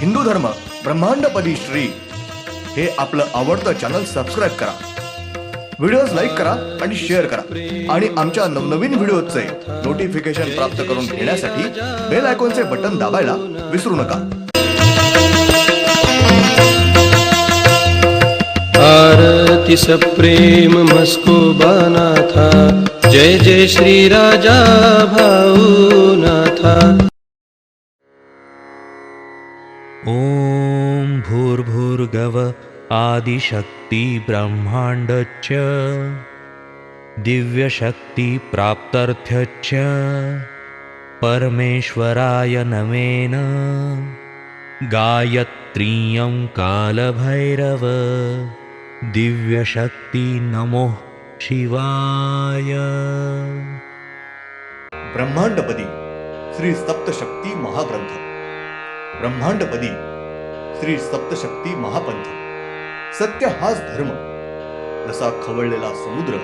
हिंदू धर्म ब्रह्मांडपदी श्री हे आपलं आवडतं चॅनल सबस्क्राईब करा, व्हिडिओज लाईक करा आणि शेअर करा आणि आमच्या नवनवीन व्हिडिओचे नोटिफिकेशन प्राप्त करून घेण्यासाठी बेल आयकॉनचे बटन दाबायला विसरू नका। आरती सप्रेम मस्कोबानाथा, जय जय श्री राजा भाऊनाथा। ॐ भूर्भुर्गव आदिशक्ति ब्रह्माण्डच्च दिव्यशक्ति प्राप्त्यर्थच्च परमेश्वराय नमेन गायत्रीयं कालभैरव दिव्यशक्ति नमो शिवाय। ब्रह्मांडपदी श्री सप्तशक्ती महाग्रंथ, ब्रह्मांडपदी श्री सप्तशक्ती महापंथ। सत्य हाच धर्म, जसा खवळलेला समुद्र,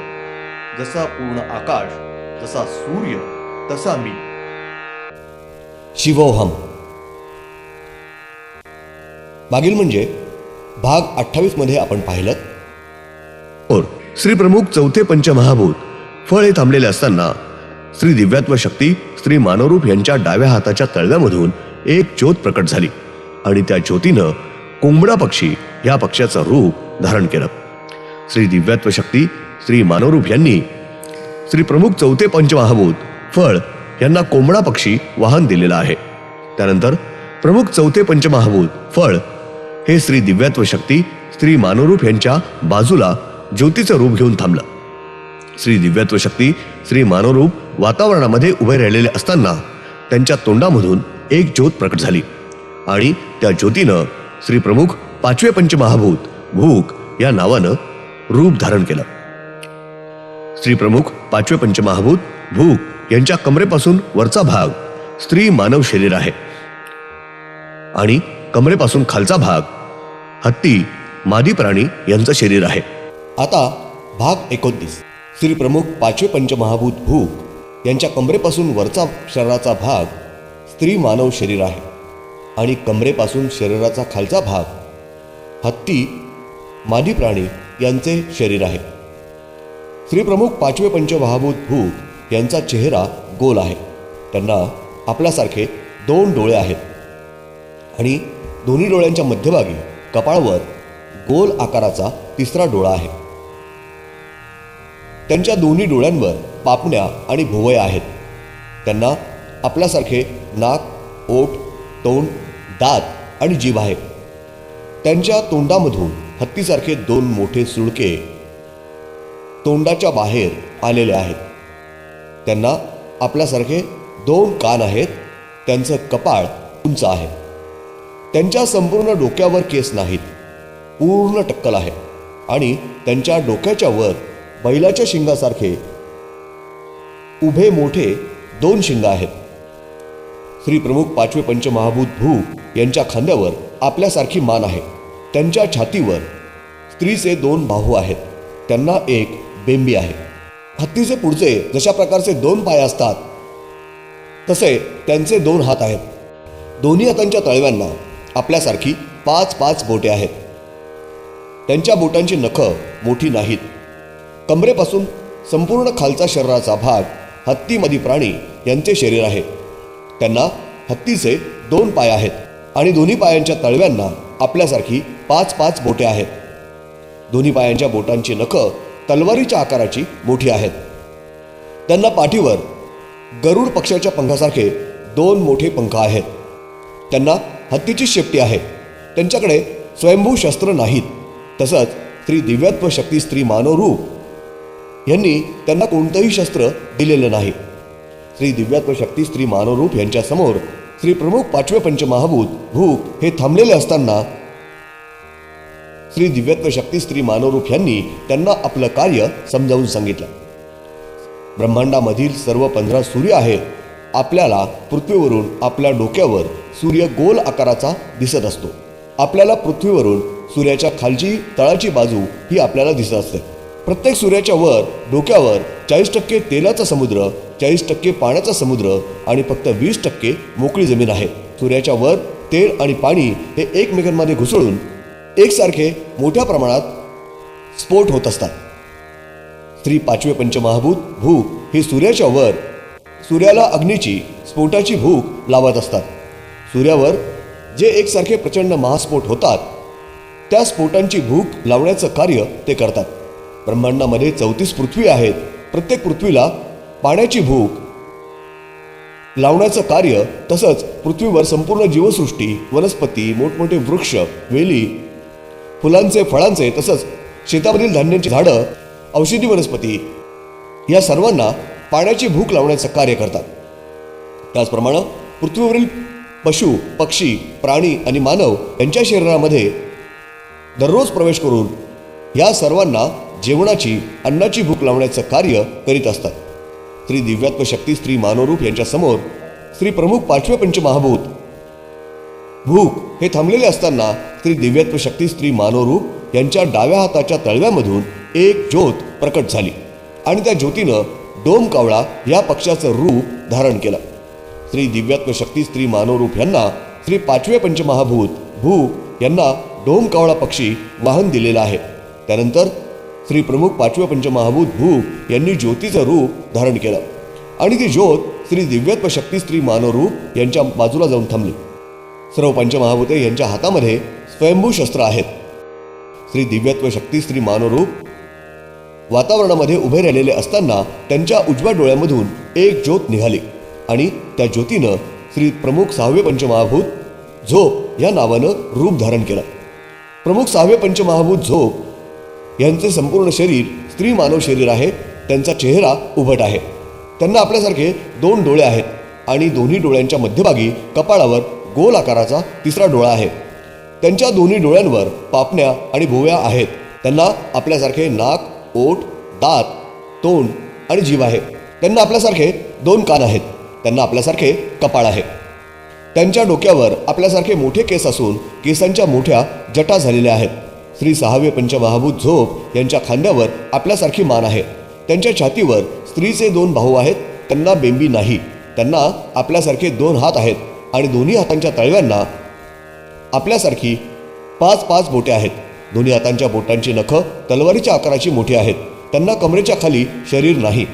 जसा पूर्ण आकाश, जसा सूर्य, तसा मी। शिवोहम। मागील म्हणजे भाग 28 मध्ये आपण पाहिलं और श्री प्रमुख चौथे पंचमहाभूत फळ हे थांबलेले असताना श्री दिव्यात्व शक्ती श्री मानवरूप यांच्या डाव्या हाताच्या तळव्यामधून एक ज्योत प्रकट झाली आणि त्या ज्योतीनं कोंबडा पक्षी या पक्षाचं रूप धारण केलं। श्री दिव्यात्व शक्ती श्री मानवरूप यांनी श्री प्रमुख चौथे पंचमहाभूत फळ यांना कोंबडा पक्षी वाहन दिलेला आहे। त्यानंतर प्रमुख चौथे पंचमहाभूत फळ हे श्री दिव्यात्व शक्ती श्री मानवरूप यांच्या बाजूला ज्योतीचं रूप घेऊन थांबलं। श्री दिव्यात्व शक्ती श्री मानवरूप वातावरणामध्ये उभे राहिलेले असताना त्यांच्या तोंडामधून एक ज्योत प्रकट झाली आणि त्या ज्योतीनं श्री प्रमुख पाचवे पंचमहाभूत भूक या नावानं रूप धारण केलं। श्री प्रमुख पाचवे पंचमहाभूत भूक यांच्या कमरेपासून वरचा भाग स्त्री मानव शरीर आहे आणि कमरेपासून खालचा भाग हत्ती मादी प्राणी यांचं शरीर आहे। आता भाग 29। श्री प्रमुख पाचवे पंचमहाभूत भूक यांच्या कमरेपासून वरचा शरीराचा भाग स्त्री मानव शरीर आहे आणि कमरेपासून शरीराचा खालचा भाग हत्ती मादी प्राणी यांचे शरीर आहे। श्री प्रमुख पाचवे पंचमहाभूत भूक यांचा चेहरा गोल आहे। त्यांना आपल्यासारखे 2 डोळे आहेत आणि दोन्ही डोळ्यांच्या मध्यभागी कपाळावर गोल आकाराचा तिसरा डोळा आहे। त्यांच्या दोन्ही डोळ्यांवर पापण्या आणि भुवया आहेत। त्यांना आपल्यासारखे नाक, ओठ, तोंड, दात आणि जीभ आहे। त्यांच्या तोंडामधून हत्तीसारखे 2 मोठे सुळके तोंडाच्या बाहेर आलेले आहेत। त्यांना आपल्यासारखे 2 कान आहेत। त्यांचं कपाळ उंच आहे। त्यांच्या संपूर्ण डोक्यावर केस नाहीत, पूर्ण टक्कल आहे आणि त्यांच्या डोक्याच्या वर बैलाच्या शिंगासारखे उभे मोठे 2 शिंग आहेत। श्री प्रमुख पाचवे पंचमहाभूत भूक यांच्या खांद्यावर आपल्यासारखी मान आहे। त्यांच्या छातीवर स्त्रीचे 2 बाहू आहेत। त्यांना एक बेंबी आहे। हत्तीचे पुढचे जशा प्रकारचे 2 पाय असतात तसे त्यांचे 2 हात आहेत। दोन्ही हातांच्या तळव्यांना आपल्यासारखी 5-5 बोटे आहेत। त्यांच्या बोटांची नखं मोठी नाहीत। कमरेपासून संपूर्ण खालचा शरीराचा भाग हत्ती मादी प्राणी यांचे शरीर आहे। त्यांना हत्तीचे 2 पाय आहेत आणि दोन्ही पायांच्या तळव्यांना आपल्यासारखी 5-5 बोटे आहेत। दोन्ही पायांच्या बोटांची नखं तलवारीच्या आकाराची मोठी आहेत। त्यांना पाठीवर गरुड पक्षाच्या पंखासारखे 2 मोठे पंख आहेत। त्यांना हत्तीची शेपटी आहे। त्यांच्याकडे स्वयंभू शस्त्र नाहीत। तसंच श्री दिव्यात्व शक्ती स्त्री मानवरूप यांनी त्यांना कोणतंही शस्त्र दिलेलं नाही। श्री दिव्यात्व शक्ती स्त्री मानवरूप यांच्या समोर श्री प्रमुख पाचवे पंचमहाभूत भूक हे थांबलेले असताना श्री दिव्यात्व शक्ती स्त्री मानवरूप यांनी त्यांना आपलं कार्य समजावून सांगितलं। ब्रह्मांडामधील सर्व 15 सूर्य आहेत। आपल्याला पृथ्वीवरून आपल्या डोक्यावर सूर्य गोल आकाराचा दिसत असतो। आपल्याला पृथ्वीवरून सूर्याच्या खालची तळाची बाजू ही आपल्याला दिसत असते। प्रत्येक सूर्याच्या वर डोक्यावर 40% तेलाचा समुद्र, 40% पाण्याचा समुद्र आणि फक्त 20% मोकळी जमीन आहे। सूर्याच्या वर तेल आणि पाणी हे एकमेकांमध्ये घुसळून एकसारखे मोठ्या प्रमाणात स्फोट होत असतात. स्त्री पाचवे पंचमहाभूत भूक ही सूर्याच्या वर सूर्याला अग्नीची स्फोटाची भूक लावत असतात. सूर्यावर जे एकसारखे प्रचंड महास्फोट होतात त्या स्फोटांची भूक लावण्याचं कार्य ते करतात. ब्रह्मांडामध्ये 34 पृथ्वी आहेत. प्रत्येक पृथ्वीला पाण्याची भूक लावण्याचं कार्य, तसंच पृथ्वीवर संपूर्ण जीवसृष्टी, वनस्पती, मोठमोठे वृक्ष, वेली, फुलांचे, फळांचे, तसंच शेतामधील धान्याची झाडं, औषधी वनस्पती या सर्वांना पाण्याची भूक लावण्याचं कार्य करतात. त्याचप्रमाणे पृथ्वीवरील पशु, पक्षी, प्राणी आणि मानव यांच्या शरीरामध्ये दररोज प्रवेश करून या सर्वांना जेवणाची, अन्नाची भूक लावण्याचं कार्य करीत असतात. श्री दिव्यात्व शक्ती श्री मानवरूप यांच्या समोर श्री प्रमुख पाचवे पंचमहाभूत भूक हे थांबलेले असताना श्री दिव्यात्व शक्ती श्री मानवरूप यांच्या डाव्या हाताच्या तळव्यामधून एक ज्योत प्रकट झाली आणि त्या ज्योतीनं डोम कावळा या पक्षाचं रूप धारण केलं. श्री दिव्यात्व शक्ती श्री मानवरूप यांना श्री पाचवे पंचमहाभूत भूक यांना डोम कावळा पक्षी वाहन दिलेला आहे. त्यानंतर श्री प्रमुख पाचवे पंचमहाभूत भूक यांनी ज्योतीचं रूप धारण केलं आणि ती ज्योत श्री दिव्यात्व शक्ती श्री मानवरूप यांच्या बाजूला जाऊन थांबली. सर्व पंचमहाभूते यांच्या हातामध्ये स्वयंभू शस्त्र आहेत. श्री दिव्यात्व शक्ती श्री मानवरूप वातावरणामध्ये उभे राहिलेले असताना त्यांच्या उजव्या डोळ्यामधून एक ज्योत निघाली आणि त्या ज्योतीनं श्री प्रमुख सहावे पंचमहाभूत झोप या नावानं रूप धारण केलं. प्रमुख सहावे पंचमहाभूत झोप यांचे संपूर्ण शरीर स्त्री मानव शरीर आहे. त्यांचा चेहरा उभट आहे. त्यांना आपल्यासारखे 2 डोळे आहेत आणि दोन्ही डोळ्यांच्या मध्यभागी कपाळावर गोल आकाराचा तिसरा डोळा आहे. त्यांच्या दोन्ही डोळ्यांवर पापण्या आणि भुवया आहेत. त्यांना आपल्यासारखे नाक, ओठ, दात, तोंड आणि जीभ आहे. त्यांना आपल्यासारखे 2 कान आहेत. त्यांना आपल्यासारखे कपाळ आहे. त्यांच्या डोक्यावर आपल्यासारखे मोठे केस असून केसांच्या मोठ्या जटा झालेल्या आहेत. श्री सहावे पंचमहाभूत झोप यांच्या खांद्यावर आपल्यासारखी मान आहे. त्यांच्या छातीवर स्त्रीचे 2 भाऊ आहेत. त्यांना बेंबी नाही. त्यांना आपल्यासारखे 2 हात आहेत आणि दोन्ही हातांच्या तळव्यांना आपल्यासारखी 5-5 बोटे आहेत. दोन्ही हातांच्या बोटांची नखं तलवारीच्या आकाराची मोठी आहेत. त्यांना कमरेच्या खाली शरीर नाही,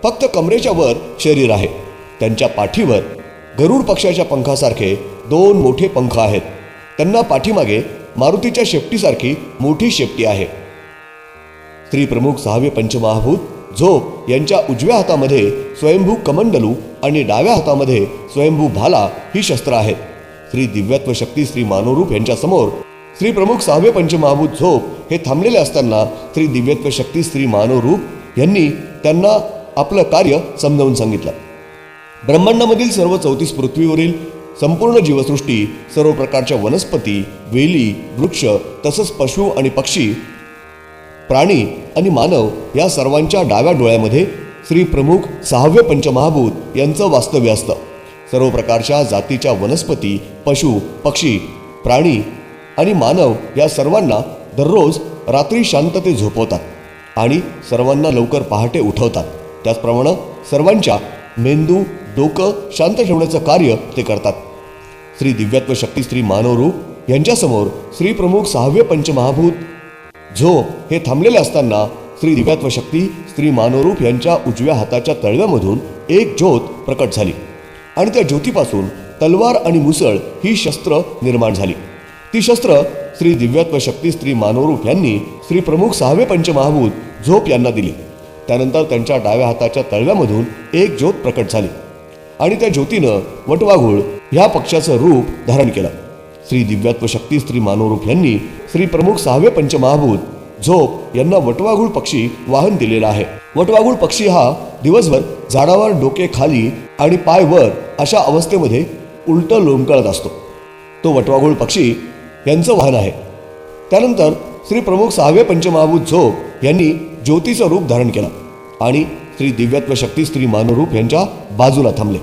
फक्त कमरेच्या वर शरीर आहे. त्यांच्या पाठीवर गरुड पक्षाच्या पंखासारखे 2 मोठे पंख आहेत. त्यांना पाठीमागे मारुतीच्या शेपटीसारखी मोठी शेपटी आहे. श्री प्रमुख सहावे पंचमहाभूत झोप यांच्या उजव्या हातामध्ये स्वयंभू कमंडलू आणि डाव्या हातामध्ये स्वयंभू भाला ही शस्त्र आहेत. श्री दिव्यात्व शक्ती श्री मानवरूप यांच्या समोर श्री प्रमुख सहावे पंचमहाभूत झोप हे थांबलेले असताना श्री दिव्यत्व शक्ती श्री मानवरूप यांनी त्यांना आपलं कार्य समजावून सांगितलं. ब्रह्मांडामधील सर्व 34 पृथ्वीवरील संपूर्ण जीवसृष्टी, सर्व प्रकारच्या वनस्पती, वेली, वृक्ष, तसंच पशु आणि पक्षी, प्राणी आणि मानव या सर्वांच्या डाव्या डोळ्यामध्ये श्री प्रमुख सहावे पंचमहाभूत यांचं वास्तव्य असतं. सर्व प्रकारच्या जातीच्या वनस्पती, पशु, पक्षी, प्राणी आणि मानव या सर्वांना दररोज रात्री शांतते झोपवतात आणि सर्वांना लवकर पहाटे उठवतात. त्याचप्रमाणे सर्वांच्या मेंदू, डोकं शांत ठेवण्याचं कार्य ते करतात. श्री दिव्यात्व शक्ती श्री मानवरूप यांच्यासमोर श्री प्रमुख सहावे पंचमहाभूत झोप हे थांबलेले असताना श्री दिव्यात्व शक्ती श्री मानवरूप यांच्या उजव्या हाताच्या तळव्यामधून एक ज्योत प्रकट झाली आणि त्या ज्योतीपासून तलवार आणि मुसळ ही शस्त्र निर्माण झाली. ती शस्त्र श्री दिव्यात्व शक्ती श्री मानवरूप यांनी श्री प्रमुख सहावे पंचमहाभूत झोप यांना दिली. त्यानंतर त्यांच्या डाव्या हाताच्या तळव्यामधून एक ज्योत प्रकट झाली आणि त्या ज्योतीनं वटवाघूळ ह्या पक्षाचं रूप धारण केलं. श्री दिव्यात्व शक्ती श्री मानवरूप यांनी श्री प्रमुख सहावे पंचमहाभूत झोप यांना वटवाघूळ पक्षी वाहन दिलेला आहे. वटवाघूळ पक्षी हा दिवसभर झाडावर डोके खाली आणि पाय वर अशा अवस्थेमध्ये उलट लोंबकळत असतो. तो वटवाघूळ पक्षी यांचं वाहन आहे. त्यानंतर श्री प्रमुख सहावे पंचमहाभूत झोप यांनी ज्योतीचं रूप धारण केलं आणि श्री दिव्यात्व शक्ती श्री मानवरूप यांच्या बाजूला थांबले.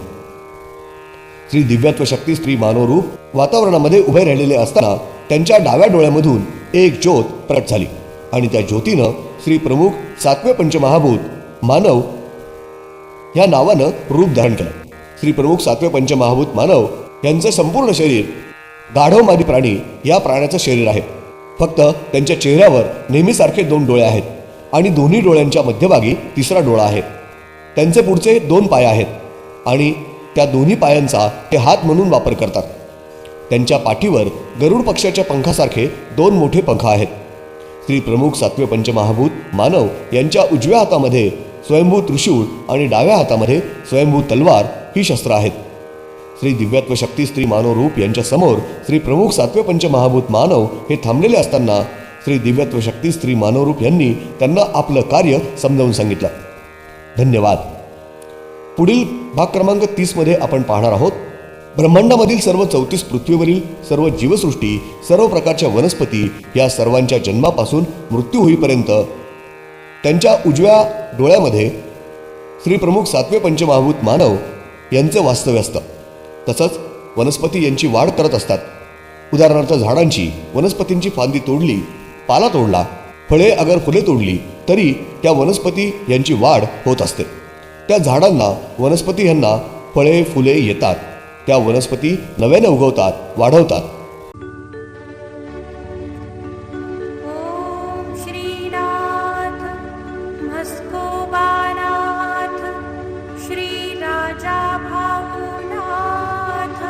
श्री दिव्यात्व शक्ती श्री मानवरूप वातावरणामध्ये उभे राहिलेले असताना त्यांच्या डाव्या डोळ्यामधून एक ज्योत प्रकट झाली आणि त्या ज्योतीनं श्री प्रमुख सातवे पंचमहाभूत मानव या नावानं रूप धारण केलं. श्री प्रमुख सातवे पंचमहाभूत मानव यांचं संपूर्ण शरीर गाढवमादी प्राणी या प्राण्याचं शरीर आहे. फक्त त्यांच्या चेहऱ्यावर नेहमीसारखे 2 डोळे आहेत आणि दोन्ही डोळ्यांच्या मध्यभागी 3रा डोळा आहे. त्यांचे पुढचे 2 पाय आहेत आणि त्या दोन्ही पायांचा ते हात म्हणून वापर करतात. त्यांच्या पाठीवर गरुड पक्षाच्या पंखासारखे 2 मोठे पंख आहेत. श्री प्रमुख 7वे पंचमहाभूत मानव यांच्या उजव्या हातामध्ये स्वयंभू त्रिशूळ आणि डाव्या हातामध्ये स्वयंभू तलवार ही शस्त्र आहेत. श्री दिव्यत्व शक्ती स्त्री मानव रूप यांच्या समोर श्री प्रमुख 7वे पंचमहाभूत मानव हे थांबलेले असताना श्री दिव्यत्व शक्ती स्त्री मानव रूप यांनी त्यांना आपलं कार्य समजावून सांगितलं. धन्यवाद. पुढील भाग क्रमांक 30 मध्ये आपण पाहणार आहोत ब्रह्मांडामधील सर्व 34 पृथ्वीवरील सर्व जीवसृष्टी, सर्व प्रकारच्या वनस्पती या सर्वांच्या जन्मापासून मृत्यू होईपर्यंत त्यांच्या उजव्या डोळ्यामध्ये श्री प्रमुख 7वे पंचमहाभूत मानव यांचं वास्तव्य असतं. तसंच वनस्पती यांची वाढ करत असतात. उदाहरणार्थ झाडांची, वनस्पतींची फांदी तोडली, पाला तोडला, फळे अगर फुले तोडली तरी त्या वनस्पती यांची वाढ होत असते. त्या झाडांना, वनस्पती यांना फळे फुले येतात. त्या वनस्पती नव्याने उगवतात, वाढवतात. ओम श्रीनाथ म्हस्कोबानाथ श्री राजा भाऊनाथ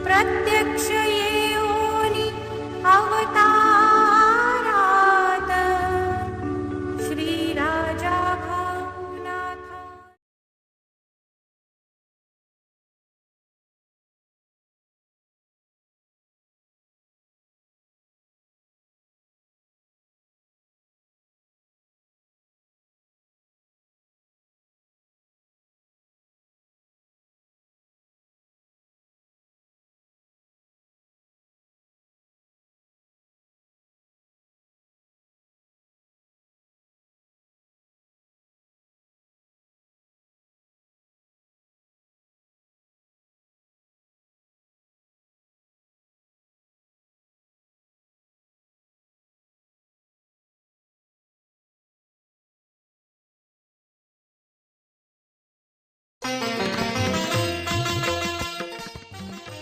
प्रत्यक्ष येऊनी अवतारात श्री राजा भाऊनाथ.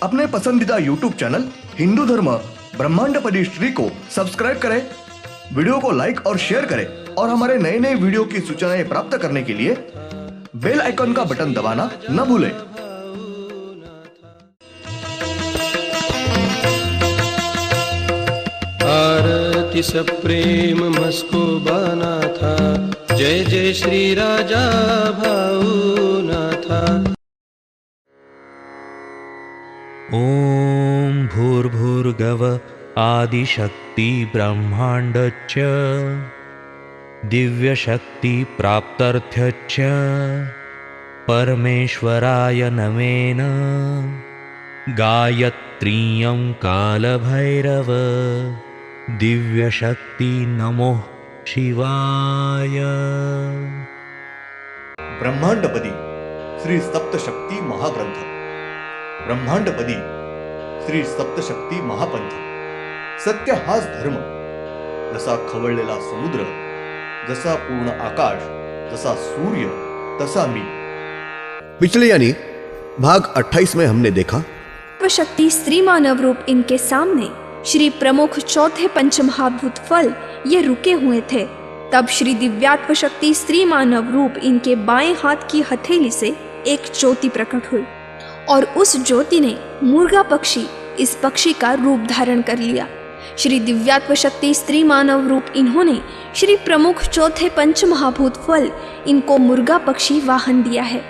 अपने पसंदीदा YouTube चैनल हिंदू धर्म ब्रह्मांडपदी श्री को सब्सक्राइब करें, वीडियो को लाइक और शेयर करें और हमारे नए नए वीडियो की सूचनाएं प्राप्त करने के लिए बेल आइकन का बटन दबाना न भूलें. आरती सप्रेम म्हस्कोबानाथा, जय जय श्री राजा भाऊनाथा. ॐ भूर्भुर्गव आदिशक्ति ब्रह्माण्डच्च दिव्यशक्ति प्राप्त्यर्थ्यच्च परमेश्वराय नमेन गायत्रीयं कालभैरव दिव्यशक्ति नमो शिवाय. ब्रह्मांडपदी श्री सप्तशक्ती महाग्रंथ. ब्रह्मांडपदी श्री सप्तशक्ती महापंथ. सत्य हाच धर्म. जसा खवळलेला समुद्र, जसा पूर्ण आकाश, जसा सूर्य, तसा मी. पिछले यानी भाग 28 में हमने देखा शक्ति स्त्री मानव रूप इनके सामने श्री प्रमुख चौथे पंचमहाभूत फल ये रुके हुए थे. तब श्री दिव्यात्व शक्ति स्त्री मानव रूप इनके बाएं हाथ की हथेली से एक ज्योति प्रकट हुई और उस ज्योति ने मुर्गा पक्षी, इस पक्षी का रूप धारण कर लिया. श्री दिव्यात्व शक्ति स्त्री मानव रूप इन्होंने श्री प्रमुख चौथे पंचमहाभूत फल इनको मुर्गा पक्षी वाहन दिया है.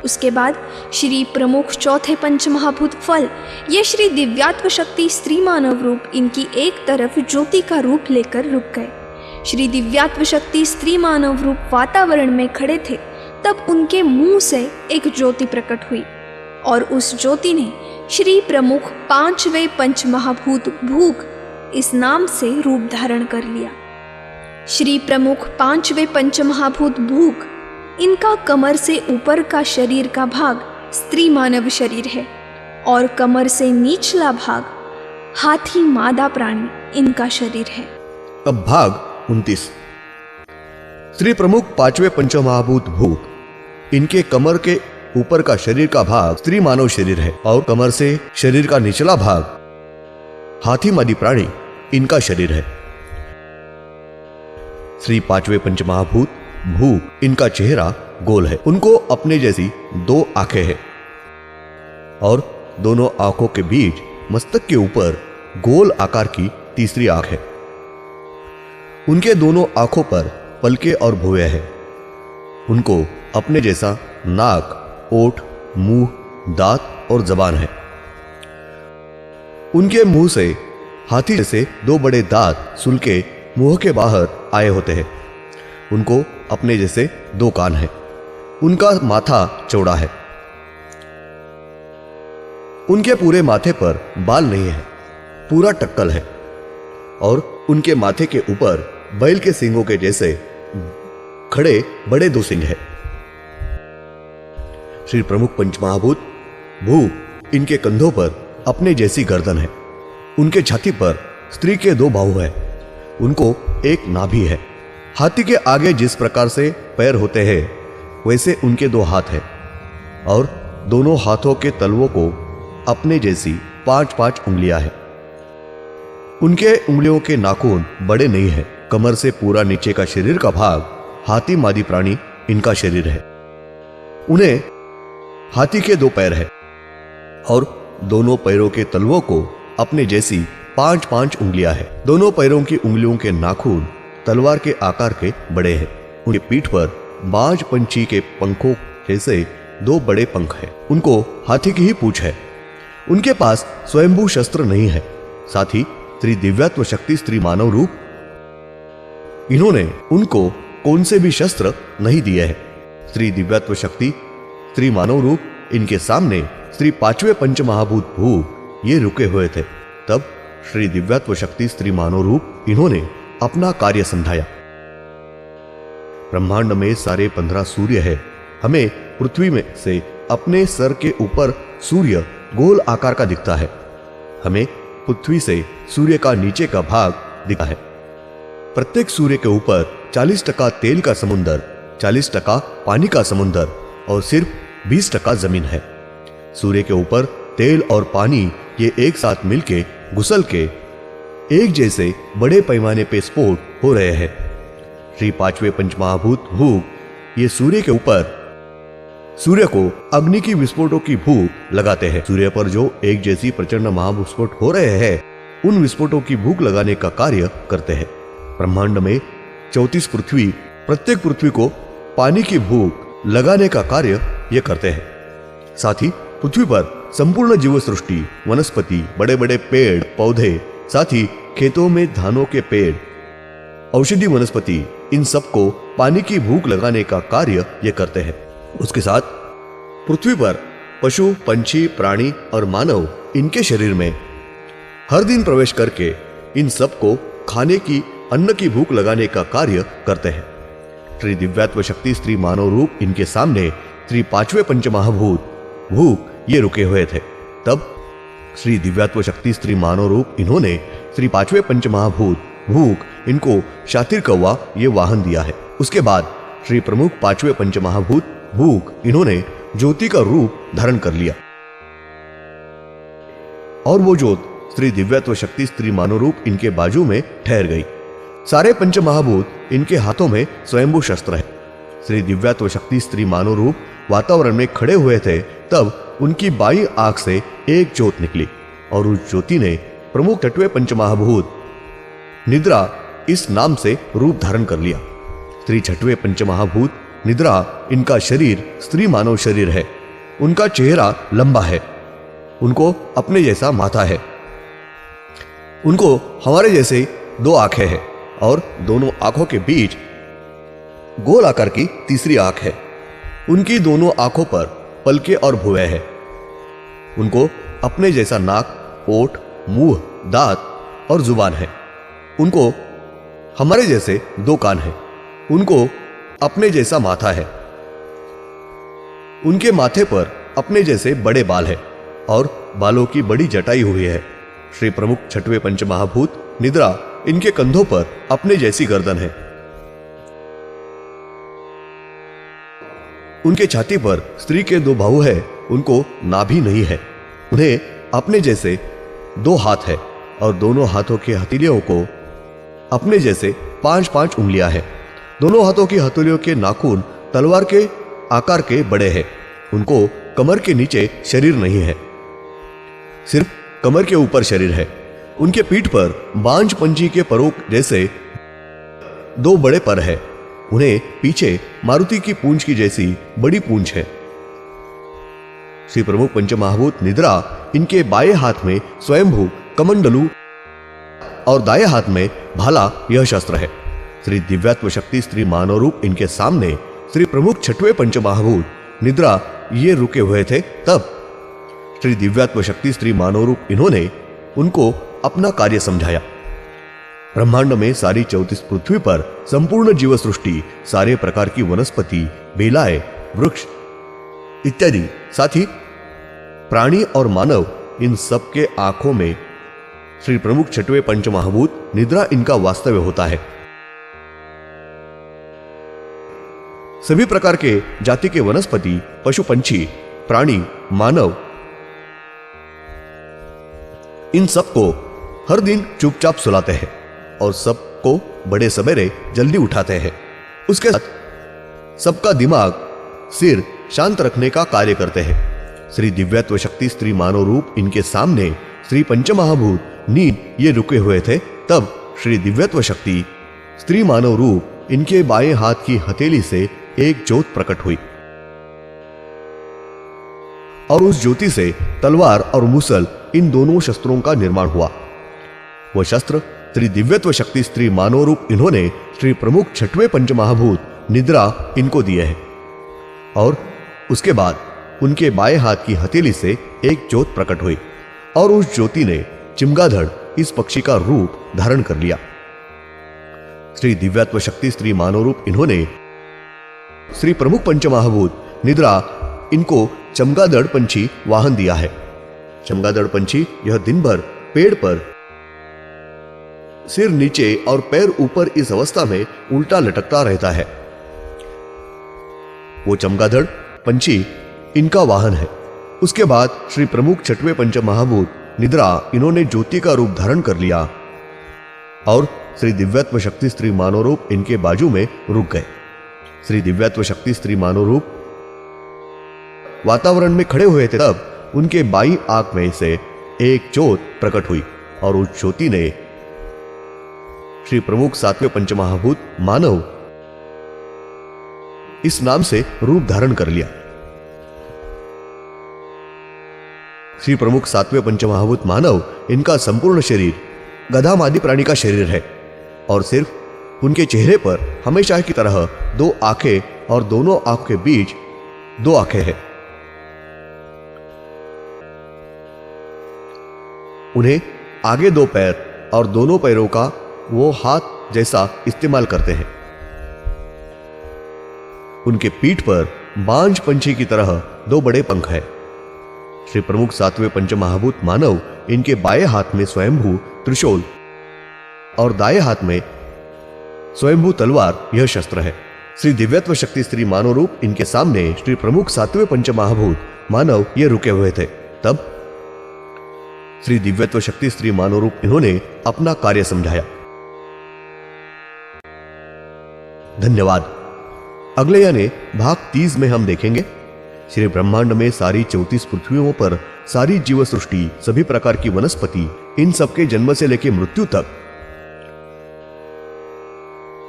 उसके बाद श्री प्रमुख चौथे पंचमहाभूत फल ये श्री दिव्यात्व शक्ति स्त्री मानव रूप इनकी एक तरफ ज्योति का रूप लेकर रुक गए. श्री दिव्यात्व शक्ति स्त्री मानव रूप वातावरण में खड़े थे. तब उनके मुंह से एक ज्योति प्रकट हुई और उस ज्योति ने श्री प्रमुख 5वें पंचमहाभूत भूख इस नाम से रूप धारण कर लिया. श्री प्रमुख 5वें पंचमहाभूत भूख इनका कमर से ऊपर का शरीर का भाग स्त्री मानव शरीर है और कमर से निचला भाग हाथी मादा प्राणी इनका शरीर है. अब भाग 29. श्री प्रमुख 5वें पंचमहाभूत भूख इनके कमर के ऊपर का शरीर का भाग स्त्री मानव शरीर है और कमर से शरीर का निचला भाग हाथी मादी प्राणी इनका शरीर है। श्री पांचवे पंचमहाभूत भूख इनका चेहरा गोल है। उनको अपने जैसी 2 आंखें हैं और दोनों आंखों के बीच मस्तक के ऊपर गोल आकार की तीसरी आंख है। उनके दोनों आंखों पर पलके और भुवे हैं। उनको अपने जैसा नाक, ओठ, मुंह, दांत और जबान है। उनके मुंह से हाथी जैसे 2 बड़े दांत सुलके मुंह के बाहर आए होते हैं। उनको अपने जैसे 2 कान हैं। उनका माथा चौड़ा है। उनके पूरे माथे पर बाल नहीं है, पूरा टक्कल है और उनके माथे के ऊपर बैल के सींगों के जैसे खड़े बड़े 2 सींग हैं। श्री प्रमुख पंचमहाभूत भूख इनके कंधों पर अपने जैसी गर्दन है। उनके छाती पर स्त्री के 2 बाहु हैं। उनको एक नाभि है। हाथी के आगे जिस प्रकार से पैर होते हैं वैसे उनके 2 हाथ हैं और दोनों हाथों के तलवों को अपने जैसी 5-5 उंगलियां हैं। उनके उंगलियों के नाखून बड़े नहीं हैं। कमर से पूरा नीचे का शरीर का भाग हाथी मादी प्राणी इनका शरीर है। उन्हें हाथी के 2 पैर हैं और दोनों पैरों के तलवों को अपने जैसी 5-5 उंगलियां हैं। दोनों पैरों की उंगलियों के नाखून तलवार के आकार के बड़े हैं। उनकी पीठ पर बाज पंछी के पंखों जैसे 2 बड़े पंख हैं। उनको हाथी की ही पूंछ है। उनके पास स्वयंभू शस्त्र नहीं है। साथ ही श्री दिव्यत्व शक्ति स्त्री मानव रूप इन्होंने उनको कौन से भी शस्त्र नहीं दिए हैं। श्री दिव्यत्व शक्ति स्त्री मानव रूप इनके सामने श्री पांचवे पंचमहाभूत भूख ये रुके हुए थे। तब श्री दिव्यत्व शक्ति स्त्री मानव रूप इन्होंने अपना कार्य समझाया। ब्रह्मांड में सारे 15 सूर्य है। हमें पृथ्वी में से अपने सर के ऊपर सूर्य गोल आकार का दिखता है। हमें पृथ्वी से सूर्य का नीचे का भाग दिखता है। प्रत्येक सूर्य के ऊपर 40% तेल का समुंदर, 40% पानी का समुंदर और सिर्फ 20% जमीन है। सूर्य के ऊपर तेल और पानी ये एक साथ मिलके घुसल के एक जैसे बड़े पैमाने पे स्फोट हो रहे हैं। श्री पांचवे पंचमहाभूत भूख ये सूर्य के ऊपर सूर्य को अग्नि की विस्फोटों की भूख लगाते हैं। सूर्य पर जो एक जैसी प्रचंड महाविस्फोट हो रहे हैं उन विस्फोटों की भूख लगाने का कार्य करते हैं। ब्रह्मांड में 34 पृथ्वी प्रत्येक पृथ्वी को पानी की भूख लगाने का कार्य ये करते हैं। साथ ही पृथ्वी पर संपूर्ण जीव सृष्टि, वनस्पति, बड़े बड़े पेड़ पौधे, साथ ही खेतों में धानों के पेड़, औषधि वनस्पति, इन सबको पानी की भूख लगाने का कार्य ये करते हैं। उसके साथ पृथ्वी पर पशु, पंछी, प्राणी और मानव इनके शरीर में हर दिन प्रवेश करके इन सबको खाने की, अन्न की भूख लगाने का कार्य करते हैं। श्री दिव्यत्व शक्ति स्त्री मानव रूप इनके सामने श्री पांचवे पंचमहाभूत भूख ये रुके हुए थे। तब श्री दिव्यत्व शक्ति स्त्री मानव रूप इन्होंने श्री पांचवे पंचमहाभूत भूख इनको शातिर कौवा ये वाहन दिया है। उसके बाद श्री प्रमुख पांचवे पंचमहाभूत भूख इन्होंने ज्योति का रूप धारण कर लिया और वो ज्योत श्री दिव्यत्व शक्ति स्त्री मानव रूप इनके बाजू में ठहर गई। सारे पंचमहाभूत इनके हाथों में स्वयंभू शस्त्र है। श्री दिव्यत्व शक्ति स्त्री मानव रूप वातावरण में खड़े हुए थे। तब उनकी बाईं आंख से एक ज्योत निकली और उस ज्योति ने प्रमुख छठवें पंचमहाभूत निद्रा इस नाम से रूप धारण कर लिया। श्री छठवें पंचमहाभूत निद्रा इनका शरीर स्त्री मानव शरीर है। उनका चेहरा लंबा है। उनको अपने जैसा माथा है। उनको हमारे जैसे 2 आंखें हैं और दोनों आंखों के बीच गोल आकार की तीसरी आंख है। उनकी दोनों आंखों पर पलके और भुवे हैं। उनको अपने जैसा नाक, ओठ, मुंह, दांत और जुबान है। उनको हमारे जैसे 2 कान हैं। उनको अपने जैसा माथा है। उनके माथे पर अपने जैसे बड़े बाल हैं और बालों की बड़ी जटाई हुई है। श्री प्रमुख छठवें पंचमहाभूत निद्रा इनके कंधों पर अपने जैसी गर्दन है। उनके छाती पर स्त्री के 2 बाहु है, उनको नाभि नहीं है। उन्हें अपने जैसे 2 हाथ है और दोनों हाथों के हथेलियों को अपने जैसे 5-5 उंगलियां हैं। दोनों हाथों की हथेलियों के नाखून तलवार के आकार के बड़े हैं। उनको कमर के नीचे शरीर नहीं है, सिर्फ कमर के ऊपर शरीर है। उनके पीठ पर बांझ पंछी के परों जैसे 2 बड़े पर है। उन्हें पीछे मारुति की पूंछ की जैसी बड़ी पूंछ है। श्री प्रमुख पंचमहाभूत निद्रा इनके बाएं हाथ में स्वयंभू कमंडलू और दाएं हाथ में भाला यह शस्त्र है। श्री दिव्यात्व शक्ति स्त्री मानव रूप इनके सामने श्री प्रमुख छठवें पंचमहाभूत निद्रा ये रुके हुए थे। तब श्री दिव्यात्व शक्ति स्त्री मानव रूप इन्होंने उनको अपना कार्य समझाया। ब्रह्मांड में सारी 34 पृथ्वी पर संपूर्ण जीव सृष्टि, सारे प्रकार की वनस्पति, बेलाएं, वृक्ष इत्यादि, साथ ही प्राणी और मानव, इन सब के आंखों में श्री प्रमुख छठवें पंचमहाभूत निद्रा इनका वास्तव्य होता है। सभी प्रकार के जाति के वनस्पति, पशु, पंछी, प्राणी, मानव, इन सबको हर दिन चुपचाप सुलाते हैं और सबको बड़े सवेरे जल्दी उठाते हैं। उसके साथ सबका दिमाग, सिर शांत रखने का कार्य करते हैं। श्री दिव्यत्व शक्ति स्त्री मानव रूप इनके सामने श्री पंचमहाभूत नींद ये रुके हुए थे। तब श्री दिव्यत्व शक्ति स्त्री मानव रूप इनके बाएं हाथ की हथेली से एक ज्योत प्रकट हुई और उस ज्योति से तलवार और मुसल, इन दोनों शस्त्रों का निर्माण हुआ। वह शस्त्र श्री दिव्यत्व शक्ति स्त्री मानव रूप इन्होंने श्री प्रमुख छठवें पंचमहाभूत निद्रा इनको दिए हैं। और उसके बाद उनके बाएं हाथ की हथेली से एक ज्योत प्रकट हुई और उस ज्योति ने चिमगाधड़ इस पक्षी का रूप धारण कर लिया। श्री दिव्यात्व शक्ति स्त्री मानव रूप इन्होंने श्री प्रमुख पंचमहाभूत निद्रा इनको चमगादड़ पंछी वाहन दिया है। चमगादड़ पंछी यह दिन भर पेड़ पर सिर नीचे और पैर ऊपर इस अवस्था में उल्टा लटकता रहता है। वो चमगादड़ पंछी इनका वाहन है। उसके बाद श्री प्रमुख छठवें पंचमहाभूत निद्रा इन्होंने ज्योति का रूप धारण कर लिया और श्री दिव्यत्व शक्ति स्त्री मानव रूप इनके बाजू में रुक गए। श्री दिव्यत्व शक्ति स्त्री मानव रूप वातावरण में खड़े हुए थे। तब उनके बाईं आंख में से एक ज्योत प्रकट हुई और उस ज्योति ने श्री प्रमुख सातवें पंचमहाभूत मानव इस नाम से रूप धारण कर लिया। श्री प्रमुख सातवें पंचमहाभूत मानव इनका संपूर्ण शरीर गधामादि प्राणी का शरीर है और सिर्फ उनके चेहरे पर हमेशा की तरह 2 आंखें और दोनों आंखों के बीच 2 आंखें हैं। उन्हें आगे 2 पैर और दोनों पैरों का वो हाथ जैसा इस्तेमाल करते हैं। उनके पीठ पर बांझ पंछी की तरह 2 बड़े पंख हैं। श्री प्रमुख सातवें पंचमहाभूत मानव इनके बाएं हाथ में स्वयंभू त्रिशूल और दाएं हाथ में स्वयंभू तलवार यह शस्त्र है। श्री दिव्यत्व शक्ति स्त्री मानव रूप इनके सामने श्री प्रमुख सातवें पंचमहाभूत मानव ये रुके हुए थे। तब श्री दिव्यत्व शक्ति स्त्री मानव रूप इन्होंने अपना कार्य समझाया। धन्यवाद। अगले यानी भाग 30 में हम देखेंगे श्री ब्रह्मांड में सारी 34 पृथ्वियों पर सारी जीव सृष्टि, सभी प्रकार की वनस्पति, इन सबके जन्म से लेकर मृत्यु तक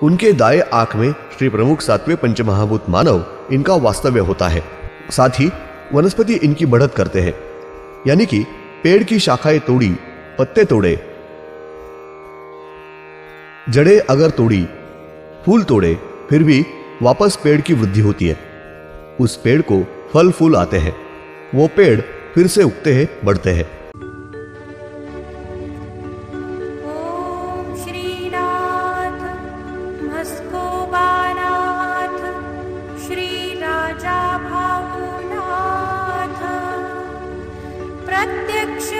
उनके दाएं आंख में श्री प्रमुख सातवें पंचमहाभूत मानव इनका वास्तव्य होता है। साथ ही वनस्पति इनकी बढ़त करते हैं, यानी कि पेड़ की शाखाएं तोड़ी, पत्ते तोड़े, जड़ें अगर तोड़ी, फूल तोड़े, फिर भी वापस पेड़ की वृद्धि होती है। उस पेड़ को फल फूल आते हैं, वो पेड़ फिर से उगते हैं, बढ़ते हैं। ॐ श्रीनाथ भस्कोबानाथ श्रीराजा भावनाथ प्रत्यक्ष